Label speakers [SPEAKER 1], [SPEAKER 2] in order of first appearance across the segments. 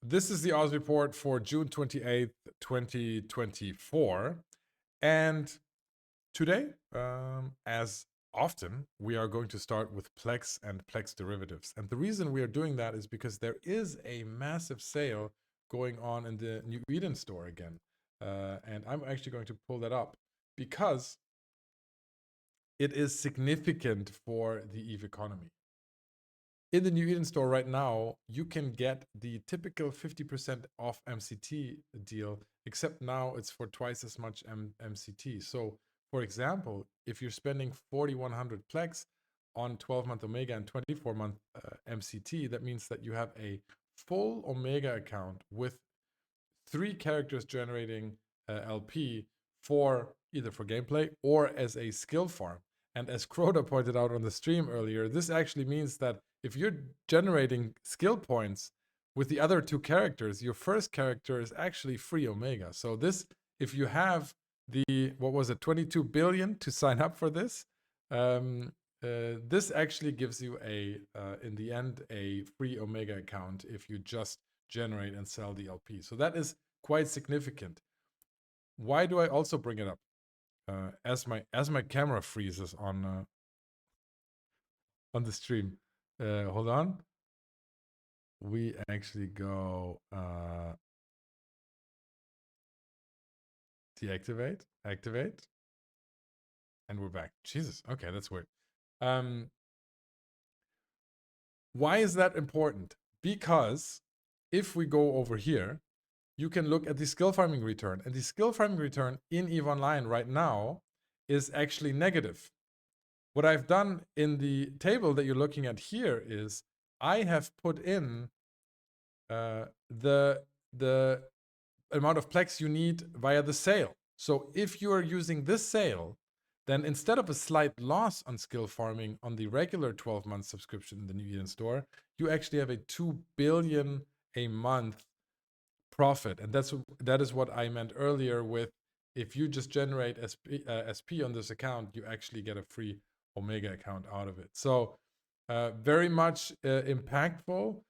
[SPEAKER 1] This is the Oz report for June 28th, 2024. And today, as often, we are going to start with Plex and Plex derivatives. And the reason we are doing that is because there is a massive sale going on in the New Eden store again. And I'm actually going to pull that up because it is significant for the EVE economy. In the New Eden store right now, you can get the typical 50% off MCT deal, except now it's for twice as much MCT. So, for example, if you're spending 4,100 Plex on 12-month Omega and 24-month MCT, that means that you have a full Omega account with 3 characters generating LP for either for gameplay or as a skill farm. And as Crota pointed out on the stream earlier, this actually means that if you're generating skill points with the other 2 characters, your first character is actually free Omega. So this, if you have the, what was it, 22 billion to sign up for this, this actually gives you in the end, a free Omega account if you just generate and sell the LP. So that is quite significant. Why do I also bring it up? As my camera freezes on the stream. Hold on. We actually go deactivate, activate, and we're back. Jesus. Okay, that's weird. Why is that important? Because if we go over here, you can look at the skill farming return. And the skill farming return in EVE Online right now is actually negative. What I've done in the table that you're looking at here is I have put in the amount of Plex you need via the sale. So if you are using this sale, then instead of a slight loss on skill farming on the regular 12-month subscription in the New Eden store, you actually have a 2 billion a month profit. And that is what I meant earlier with, if you just generate SP on this account, you actually get a free Omega account out of it. So very much impactful.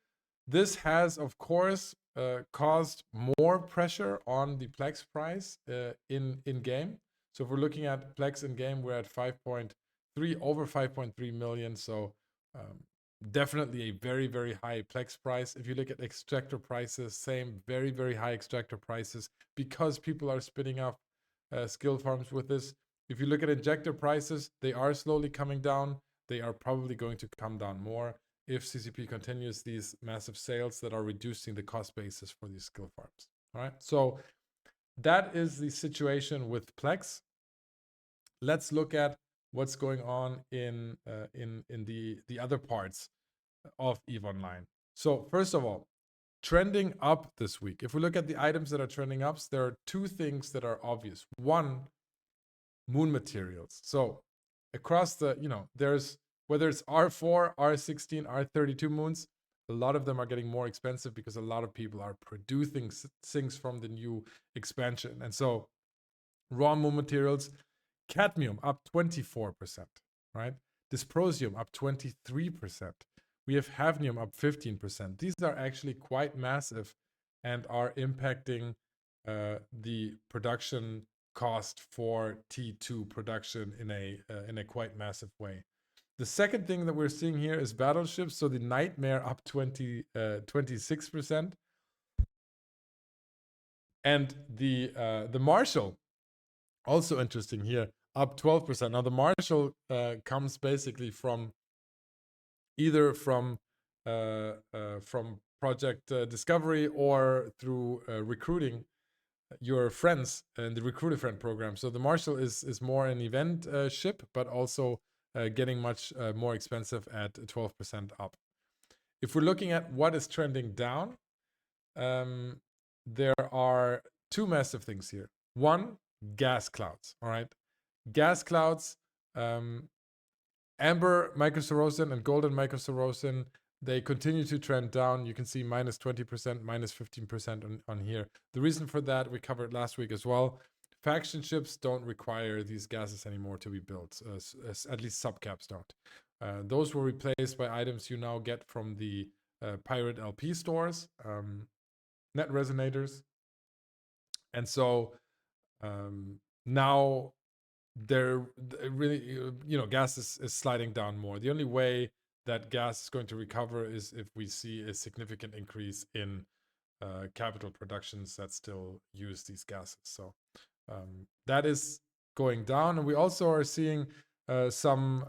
[SPEAKER 1] This has, of course, caused more pressure on the Plex price in game. So if we're looking at Plex in game, we're at 5.3, over 5.3 million. So definitely a very, very high Plex price. If you look at extractor prices, same, very, very high extractor prices because people are spinning up skill farms with this. If you look at injector prices, they are slowly coming down. They are probably going to come down more if CCP continues these massive sales that are reducing the cost basis for these skill farms. All right, so that is the situation with Plex. Let's look at what's going on in the other parts of EVE Online. So first of all, trending up this week. If we look at the items that are trending up, there are 2 things that are obvious. One, moon materials. So across the, there's, whether it's R4, R16, R32 moons, a lot of them are getting more expensive because a lot of people are producing things from the new expansion. And so raw moon materials, cadmium up 24%, right? Dysprosium up 23%. We have hafnium up 15%. These are actually quite massive and are impacting the production cost for T2 production in a quite massive way. The second thing that we're seeing here is battleships. So the Nightmare up 26%, and the Marshall, also interesting here, up 12%. Now the Marshall comes basically from either from Project Discovery or through recruiting your friends in the Recruit a Friend program. So the Marshall is more an event ship, but also getting much more expensive at 12% up. If we're looking at what is trending down, there are 2 massive things here. One, gas clouds. All right, gas clouds, amber microcerosin and golden microcerosin, they continue to trend down. You can see minus 20%, minus 15% on here. The reason for that, we covered last week as well. Faction ships don't require these gases anymore to be built, at least subcaps don't. Those were replaced by items you now get from the pirate LP stores. net resonators. And so now they're really, gas is sliding down more. The only way that gas is going to recover is if we see a significant increase in capital productions that still use these gases. So that is going down, and we also are seeing some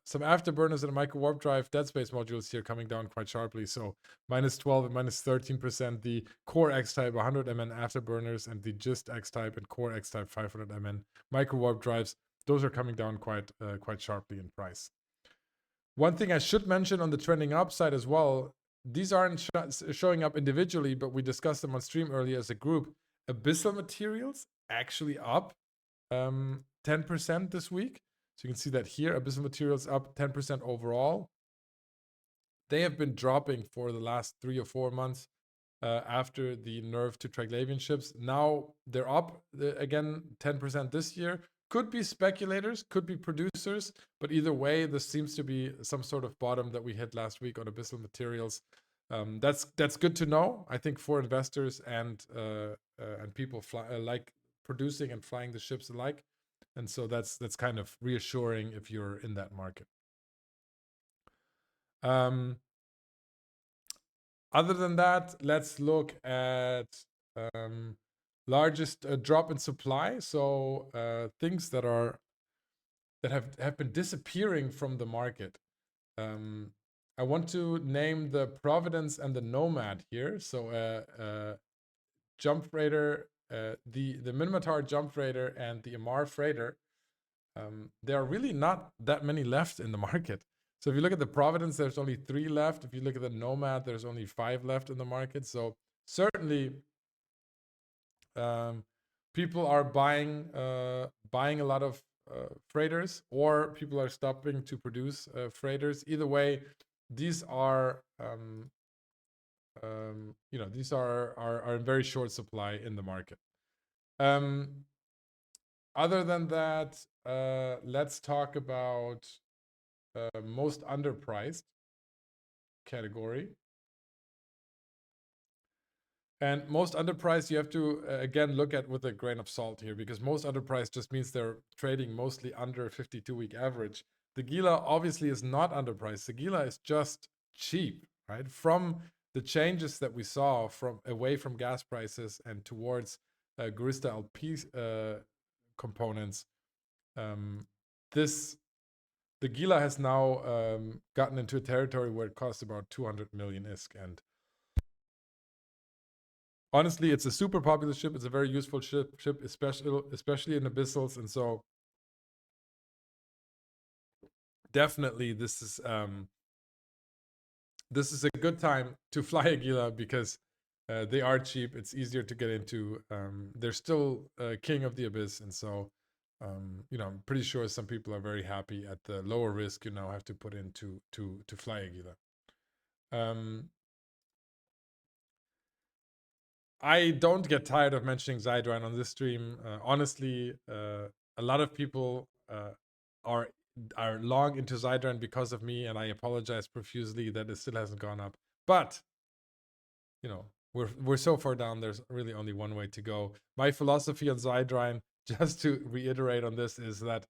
[SPEAKER 1] afterburners and micro warp drive dead space modules here coming down quite sharply. So -12 and -13%. The core X type 100 mN afterburners and the GIST X type and core X type 500 mN micro warp drives, those are coming down quite sharply in price. One thing I should mention on the trending upside as well, these aren't showing up individually, but we discussed them on stream earlier as a group. Abyssal Materials actually up 10% this week. So you can see that here, Abyssal Materials up 10% overall. They have been dropping for the last 3 or 4 months after the nerf to Triglavian ships. Now they're up again 10% this year. Could be speculators, could be producers, but either way, this seems to be some sort of bottom that we hit last week on Abyssal Materials. That's good to know, I think, for investors and people like producing and flying the ships alike. And so that's kind of reassuring if you're in that market. Other than that, let's look at largest drop in supply. So things that have been disappearing from the market. I want to name the Providence and the Nomad here. So jump freighter, the Minotaur jump freighter and the Amar freighter. There are really not that many left in the market. So if you look at the Providence, there's only 3 left. If you look at the Nomad, there's only 5 left in the market. So certainly people are buying a lot of freighters, or people are stopping to produce freighters. Either way, these are these are in very short supply in the market. Other than that, let's talk about most underpriced category. And most underpriced, you have to, again, look at with a grain of salt here, because most underpriced just means they're trading mostly under 52-week average. The Gila obviously is not underpriced. The Gila is just cheap, right? From the changes that we saw from away from gas prices and towards Garista LP components, the Gila has now gotten into a territory where it costs about 200 million ISK, and honestly, it's a super popular ship. It's a very useful ship, especially in abyssals, and so definitely this is a good time to fly a Gila, because they are cheap. It's easier to get into. They're still king of the abyss, and so I'm pretty sure some people are very happy at the lower risk you now have to put in to fly a Gila. I don't get tired of mentioning Zydrine on this stream. Honestly, a lot of people are long into Zydrine because of me, and I apologize profusely that it still hasn't gone up. But we're so far down. There's really only one way to go. My philosophy on Zydrine, just to reiterate on this, is that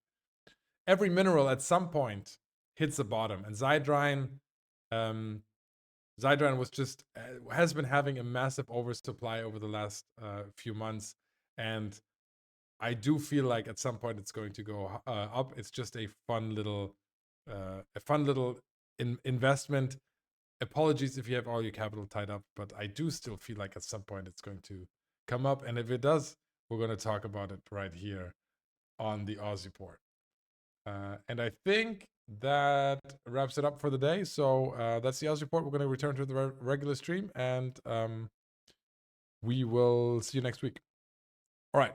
[SPEAKER 1] every mineral at some point hits the bottom, and Zydrine was just has been having a massive oversupply over the last few months, and I do feel like at some point it's going to go up. It's just a fun little investment. Apologies if you have all your capital tied up, but I do still feel like at some point it's going to come up, and if it does, we're going to talk about it right here on the Aussie Port. And I think that wraps it up for the day. So that's the Aussie Report. We're going to return to the regular stream, and we will see you next week. All right.